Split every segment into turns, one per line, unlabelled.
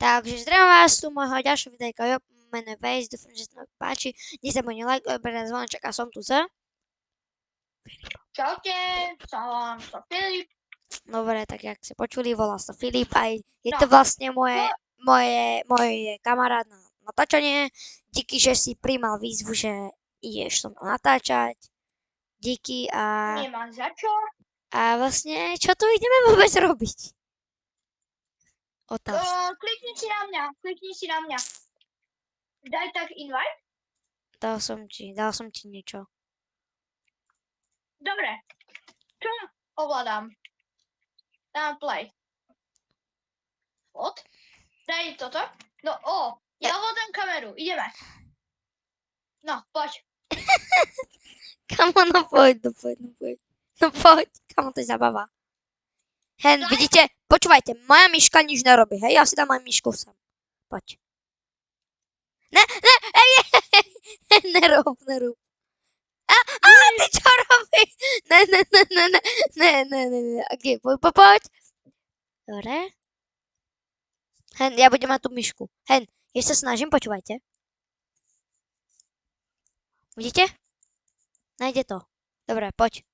Takže zdravím vás tu môjho ďalšieho videjka, jo, mene Vejs, dúfam, že sa mi páči. Nezabudni like, odberať zvonček a som tu za.
Čaute, som Filip.
Dobre, tak jak ste počuli, volá sa Filip, aj je to vlastne moje kamarát na natáčanie. Díky, že si prijímal výzvu, že ideš so mnou natáčať. Díky
Nemám za čo.
a vlastne, čo tu ideme vôbec robiť? Otázka.
Klikni si na mňa. Daj tak invite.
Dal som ti niečo.
Dobre. Čo ovládam? Dám play. Od. Daj toto. No ja ovládam kameru. Ideme. No, poď.
Kamo, no poď. No poď, kamo, to je zabava. Hen, vidíte, počúvajte, moja myška nič nerobí, hej, ja si dám aj myšku sem. Poď. Ne, nerob. Ty čo robíš? Ne, ok, poď. Dobre. Hen, ja budem mať tú myšku. Hen, ja sa snažím, počúvajte. Vidíte? Nájde to. Dobre, poď.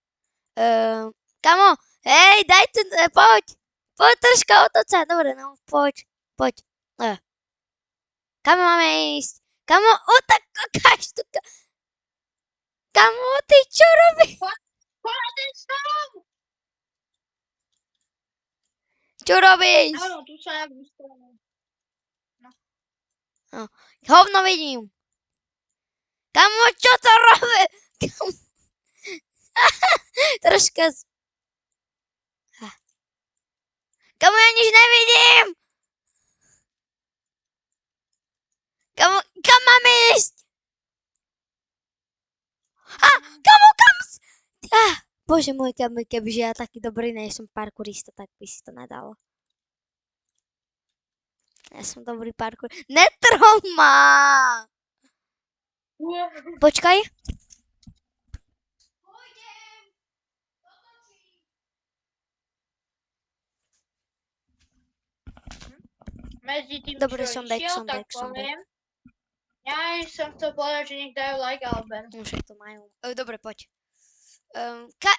Kamo, hej, daj tu, poď. Poď troška otoč sa, dobre, no, poď. Kam máme ísť? Kamo, tak ukáž tu. Kamo, ty čo robíš?
Poď ten strom.
Čo robíš?
Áno, tu sa jak vystromil.
Hovno vidím. Kamo, čo to robí? Troška. Kamo, ja nič nevidím. Kam máme ísť? Kamo, kam? Bože môj, kebyže ja taký dobrý nie som parkourista, tak by si to nedalo. Ja som dobrý parkour. Netrhol ma! Počkaj.
Medzi tým,
Dobre,
čo
som back.
poviem. Ja som chcel povedať, že nech dajú like alebo ben.
Však to majú. Dobre, poď.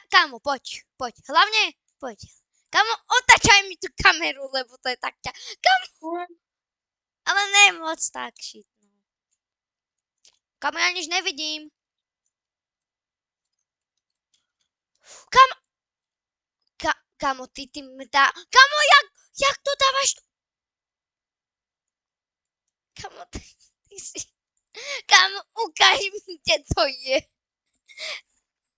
Kamo, poď. Hlavne, poď. Kamo, otačaj mi tú kameru, lebo to je tak ťa... Kamo, ale ne moc tak šitno. Kamo, ja nič nevidím. Kamo, ty mi dá... Kamo, jak to dávaš? Kamo, ty si... Kamo, ukáž mi, kde to je.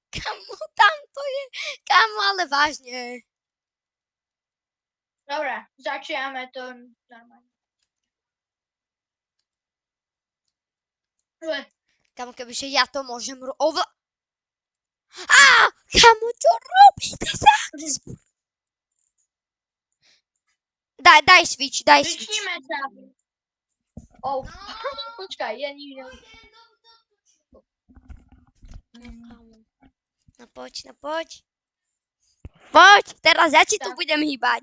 Kamo, tam to je. Kamo, ale vážne.
Dobre, začíname to normálne.
Kamo, kebyže ja to môžem Kamo, čo robíš? Daj switch.
Vyčníme sa. Počkaj, ja nič nevidím.
No poď. Poď, teraz ja ti tu budem hýbať.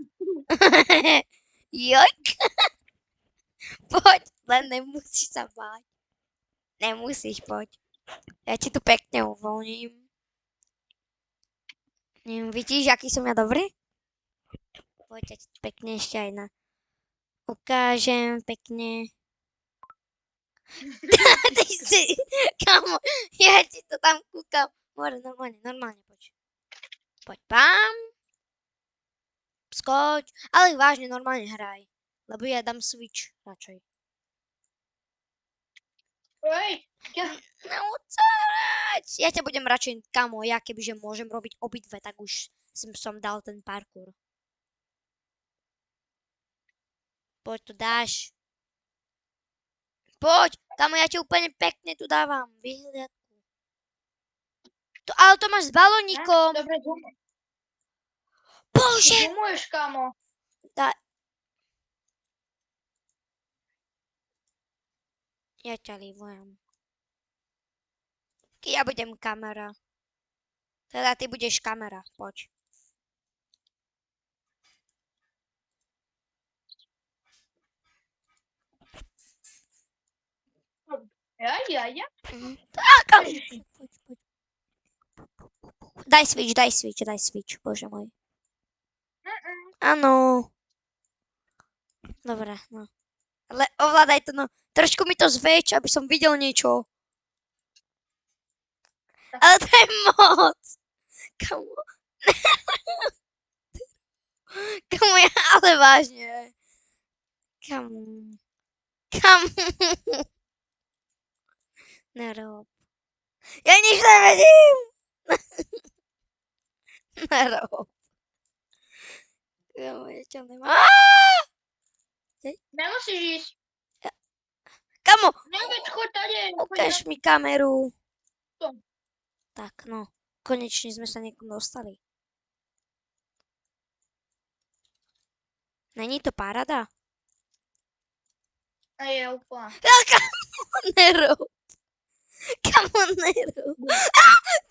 Jojk. Poď, len nemusíš sa báť. Nemusíš, poď. Ja ti tu pekne uvoľním. Vidíš, aký som ja dobrý? Poď, ja ti tu pekne ešte aj ukážem pekne. Ty si, kamo, ja ti to tam kúkam. Normálne, poď. Poď, pám. Skoč, ale vážne, normálne hraj. Lebo ja dám switch radšej. Neucárať. Ja ťa budem radšej, kamo, ja kebyže môžem robiť obidve, tak už som dal ten parkour. Poď, to dáš. Poď, kamo, ja ti úplne pekne tu dávam vyhliadku. Ale to máš s balónikom.
Dobre, zoom.
Bože.
Zoomuješ, kamo.
Ja ťa lívujem. Ja budem kamera. Teda ty budeš kamera, poď.
Ja.
Kamo,
Ježiši.
poď. Daj switch, bože môj. Áno. Dobre, no. Ale ovládaj to, no. Trošku mi to zväčš, aby som videl niečo. Ale to je moc. Kamo. Kamo, ale vážne. Kamo. Nerob. Ja nič nevedím. Nerob. Kamo, ja ťa nemám.
Nemusíš ísť.
Kamo,
Neveď, choď tady.
ukáž mi kameru.
To.
Tak, no. Konečne sme sa niekam dostali. Není to paráda?
A je úplne.
Kamo, nerob. Kamo, nerob.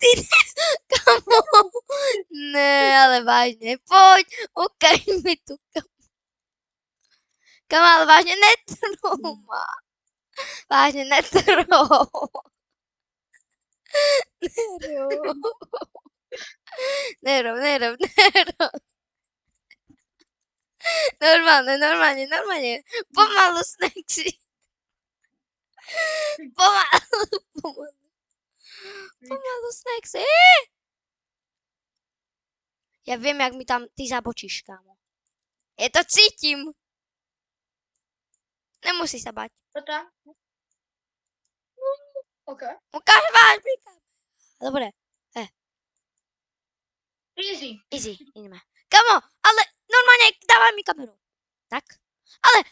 Ty ne... Kamo. Ne, ale vážne. Poď, ukáž mi tu kamo. Kamo, ale vážne netrú ma. Vážne netrú. Nerob. Normálne. Pomalu, Snexy. Pomalu, Snexy. Ja viem, jak mi tam ty zabočíš, kámo. Ja to cítim. Nemusí sa bať.
To tam? OK.
Ukáž mi kámo. Dobre,
Easy.
easy, ideme. Kamo, ale normálne dávaj mi kameru. Tak? Ale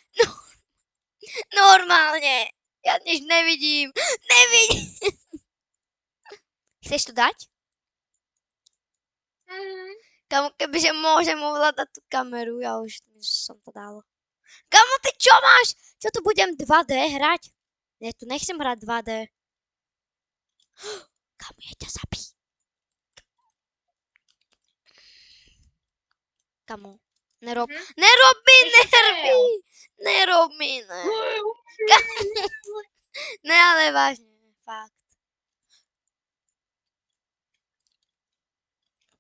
normálne. Ja nič nevidím. Chceš to dať? Kamo, kebyže môžem ovládať tú kameru, ja už som to dal. Kamo, ty čo máš? Čo tu budem 2D hrať? Ja tu nechcem hrať 2D. Kamo, ja ťa zabijem. Kamo, nerob. Nerob mi nervy. Nerob mi nervy. Ne, ale vážne, fakt.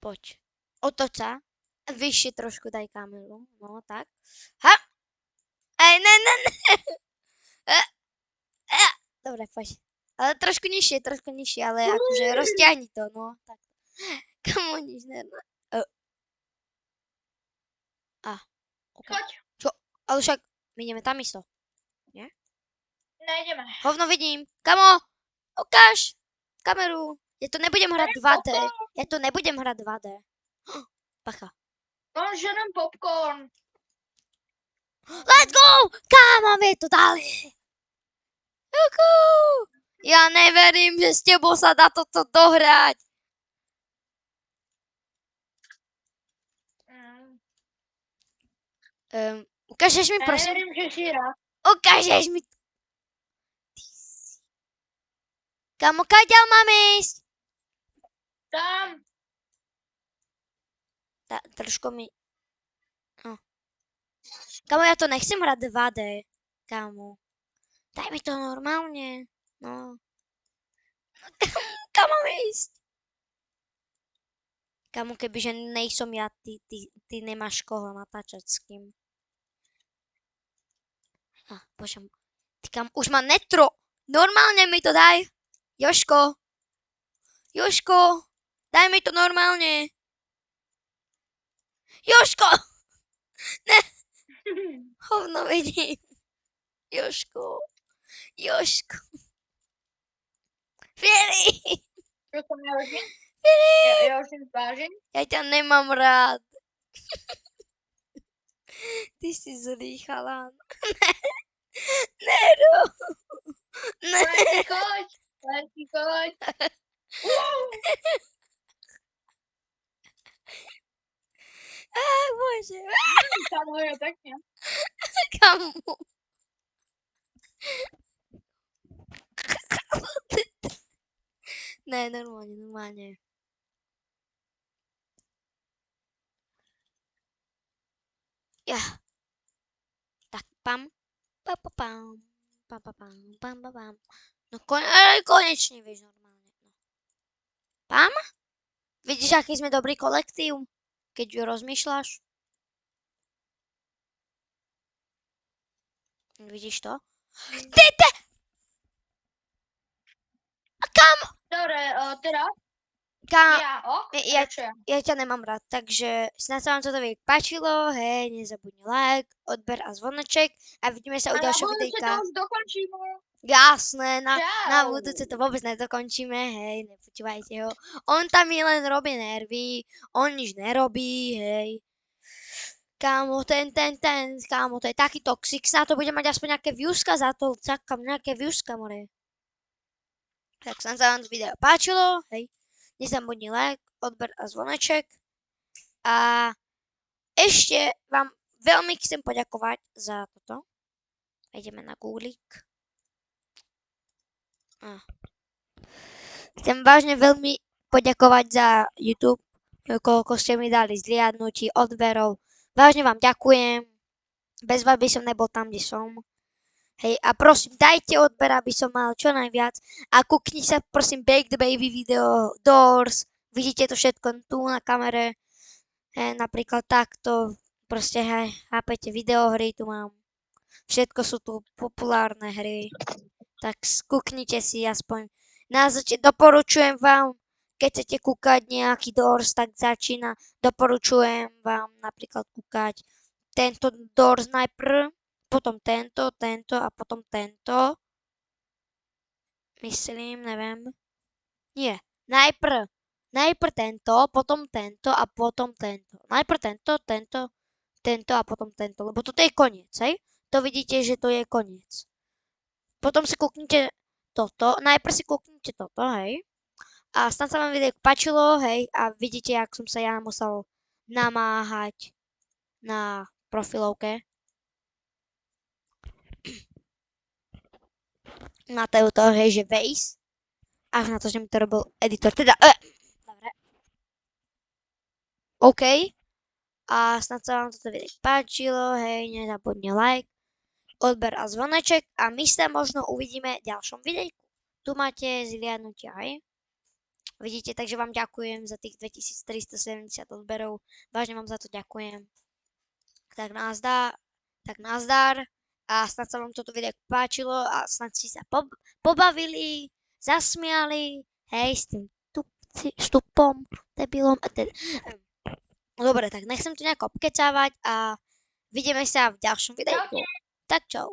Poď. Otoč sa. Vyššie trošku daj kameru. No, tak. Ha! Ej, ne. Dobre, poď. Ale trošku nižšie, ale akože rozťahni to, no. Tak. Kamo, nič ne. Okay.
Choď.
Čo? Ale však my ideme tam isto.
Nejdeme.
Hovno vidím. Kamo, ukáž kameru. Ja to nebudem hrať 2D. Pacha.
Mám žerem popcorn.
Let's go! Kámo, my to dali. Juhu. Ja neverím, že s tebou sa dá toto dohrať. Ukážeš mi,
Ja
prosím?
neverím, že si rád.
Ukážeš mi. Kamo, kaďal máme ísť?
Tam.
Trošku mi... Kamo, ja to nechcem hrať 2D. Kamo. Daj mi to normálne. No. Kam máme ísť? Kamo, kebyže nejsom ja, ty nemáš koho natáčať s kým. Bože. Ty kam, už má netro. Normálne mi to daj. Joško, daj mi to normálne. Joško! Ne. Hovno vidím. Joško. Fieri.
Čo som ja už
Fieri.
Ja už im vážim.
Ja ťa nemám rád. Ty si zlý chalán. Nero. Ne.
Len si choď.
Bože.
Tam je pekne.
Kamu. Ne, normálne. Ja. Tak, pam. Pam. No konečne vieš normálne. No. Pam? Vidíš, aký sme dobrý kolektív? Keď ju rozmýšľaš? Vidíš to? Ty! Kam?
Dobre, teraz
Kam?
ja,
Ja,
čo ja?
ja ťa nemám rád, takže snad sa vám toto video páčilo, hej, nezabudni like, odber a zvoneček a vidíme sa u
A na
ďalšieho
budúce to
videjka.
už dokončíme.
Jasné, na
Čau.
budúce to vôbec nedokončíme, hej, nepočúvajte ho. On tam mi len robí nervy, on nič nerobí, hej. Kámo, kámo, to je taký toxic, na to bude mať aspoň nejaké viewska za to, cakam, nejaké viewska, more. Tak sa vám to video páčilo, hej, nezabudni like, odber a zvoneček. A ešte vám veľmi chcem poďakovať za toto. Ideme na Googlík. Chcem vážne veľmi poďakovať za YouTube, koľko ste mi dali zliadnutí, odberov. Vážne vám ďakujem. Bez vás by som nebol tam, kde som. Hej, a prosím, dajte odber, aby som mal čo najviac. A kúkni sa, prosím, Bake the Baby video, Doors. Vidíte to všetko tu na kamere. Hej, napríklad takto. Proste, hej, chápete, videohry tu mám. Všetko sú tu populárne hry. Tak skúknite si aspoň. Doporučujem vám, keď chcete kúkať nejaký Doors, tak začína. Doporučujem vám napríklad kúkať tento Doors najprv, potom tento a potom tento. Myslím, neviem. Nie, najprv tento, potom tento a potom tento. Najprv tento a potom tento, lebo toto je koniec, hej? To vidíte, že to je koniec. Potom si kúknite toto, najprv si kúknite toto, hej? A snad sa vám video páčilo, hej? A vidíte, jak som sa ja musel namáhať na profilovke. Na to, hej, že Face. Až na to, že mi to robil editor. Teda, dobre. OK. A snad sa vám toto video páčilo, hej, nezabudni like, odber a zvoneček a my sa možno uvidíme v ďalšom videjku. Tu máte zliadnutia, hej. Vidíte, takže vám ďakujem za tých 2370 odberov. Vážne vám za to ďakujem. Tak nazdar. A snad sa vám toto video páčilo a snad si sa pobavili, zasmiali, hej, s tým stupom, debilom. Dobre, tak nechcem tu nejako obkecávať a vidíme sa v ďalšom videjku. Tak čau.